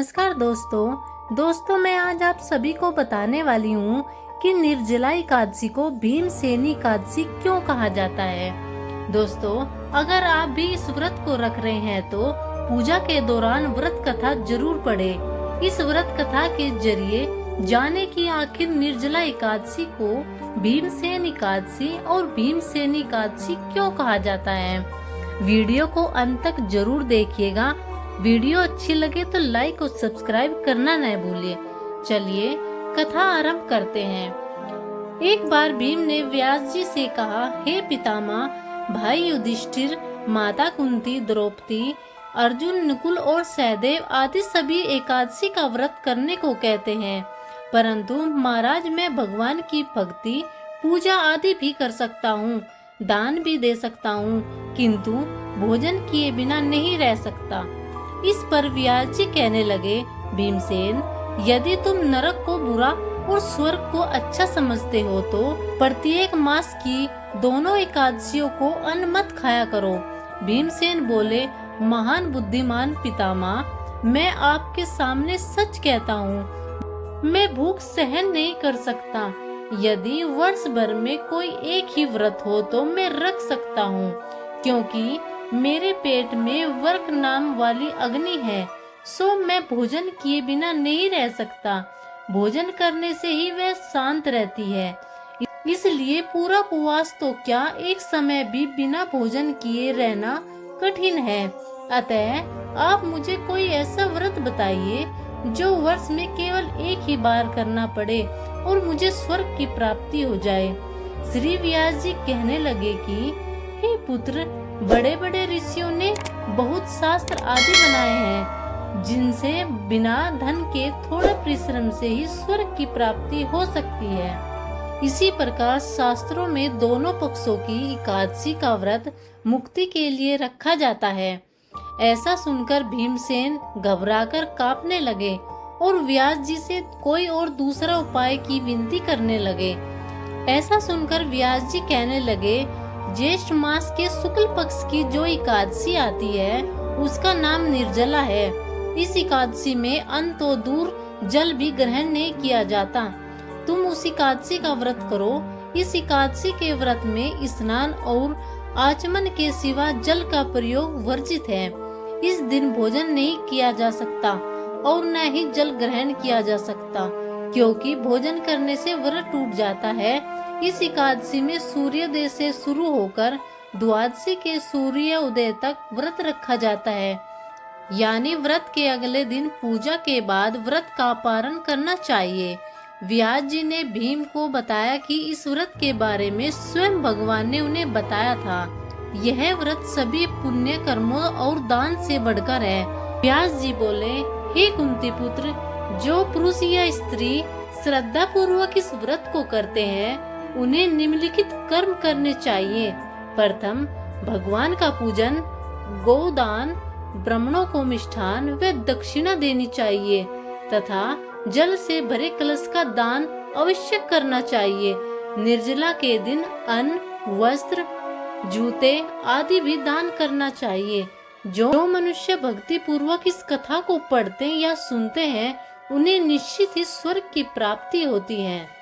नमस्कार दोस्तों मैं आज आप सभी को बताने वाली हूँ कि निर्जला एकादशी को भीमसेनी एकादशी क्यों कहा जाता है। दोस्तों, अगर आप भी इस व्रत को रख रहे हैं तो पूजा के दौरान व्रत कथा जरूर पढ़े। इस व्रत कथा के जरिए जाने की आखिर निर्जला एकादशी को भीमसेन एकादशी और भीमसेनी एकादशी क्यों कहा जाता है। वीडियो को अंत तक जरूर देखिएगा। वीडियो अच्छी लगे तो लाइक और सब्सक्राइब करना न भूलिए। चलिए कथा आरंभ करते हैं। एक बार भीम ने व्यास जी से कहा, हे पितामह, भाई युधिष्ठिर, माता कुंती, द्रौपदी, अर्जुन, नकुल और सहदेव आदि सभी एकादशी का व्रत करने को कहते हैं, परंतु महाराज मैं भगवान की भक्ति, पूजा आदि भी कर सकता हूँ, दान भी दे सकता हूँ, किंतु भोजन किए बिना नहीं रह सकता। इस पर व्यास जी कहने लगे, भीमसेन, यदि तुम नरक को बुरा और स्वर्ग को अच्छा समझते हो तो प्रत्येक मास की दोनों एकादशियों को अन्न मत खाया करो। भीमसेन बोले, महान बुद्धिमान पितामह, मैं आपके सामने सच कहता हूँ, मैं भूख सहन नहीं कर सकता। यदि वर्ष भर में कोई एक ही व्रत हो तो मैं रख सकता हूँ, क्योंकि मेरे पेट में वर्क नाम वाली अग्नि है, सो मैं भोजन किए बिना नहीं रह सकता। भोजन करने से ही वह शांत रहती है, इसलिए पूरा उपवास तो क्या, एक समय भी बिना भोजन किए रहना कठिन है। अतः आप मुझे कोई ऐसा व्रत बताइए जो वर्ष में केवल एक ही बार करना पड़े और मुझे स्वर्ग की प्राप्ति हो जाए। श्री व्यास जी कहने लगे कि हे पुत्र, बड़े बड़े ऋषियों ने बहुत शास्त्र आदि बनाए हैं, जिनसे बिना धन के थोड़े परिश्रम से ही स्वर्ग की प्राप्ति हो सकती है। इसी प्रकार शास्त्रों में दोनों पक्षों की एकादशी का व्रत मुक्ति के लिए रखा जाता है। ऐसा सुनकर भीमसेन घबराकर कांपने लगे और व्यास जी से कोई और दूसरा उपाय की विनती करने लगे। ऐसा सुनकर व्यास जी कहने लगे, ज्येष्ठ मास के शुक्ल पक्ष की जो एकादशी आती है उसका नाम निर्जला है। इस एकादशी में अन्न तो दूर, जल भी ग्रहण नहीं किया जाता। तुम उस एकादशी का व्रत करो। इस एकादशी के व्रत में स्नान और आचमन के सिवा जल का प्रयोग वर्जित है। इस दिन भोजन नहीं किया जा सकता और न ही जल ग्रहण किया जा सकता, क्योंकि भोजन करने से व्रत टूट जाता है। इस एकादशी में सूर्योदय से शुरू होकर द्वादशी के सूर्य उदय तक व्रत रखा जाता है, यानी व्रत के अगले दिन पूजा के बाद व्रत का पारण करना चाहिए। व्यास जी ने भीम को बताया कि इस व्रत के बारे में स्वयं भगवान ने उन्हें बताया था। यह व्रत सभी पुण्य कर्मों और दान से बढ़कर है। व्यास जी बोले, हे कुंती पुत्र, जो पुरुष या स्त्री श्रद्धा पूर्वक इस व्रत को करते हैं उन्हें निम्नलिखित कर्म करने चाहिए। प्रथम, भगवान का पूजन, गोदान, ब्राह्मणों को मिष्ठान व दक्षिणा देनी चाहिए तथा जल से भरे कलश का दान अवश्य करना चाहिए। निर्जला के दिन अन्न, वस्त्र, जूते आदि भी दान करना चाहिए। जो मनुष्य भक्ति पूर्वक इस कथा को पढ़ते या सुनते हैं उन्हें निश्चित ही स्वर्ग की प्राप्ति होती है।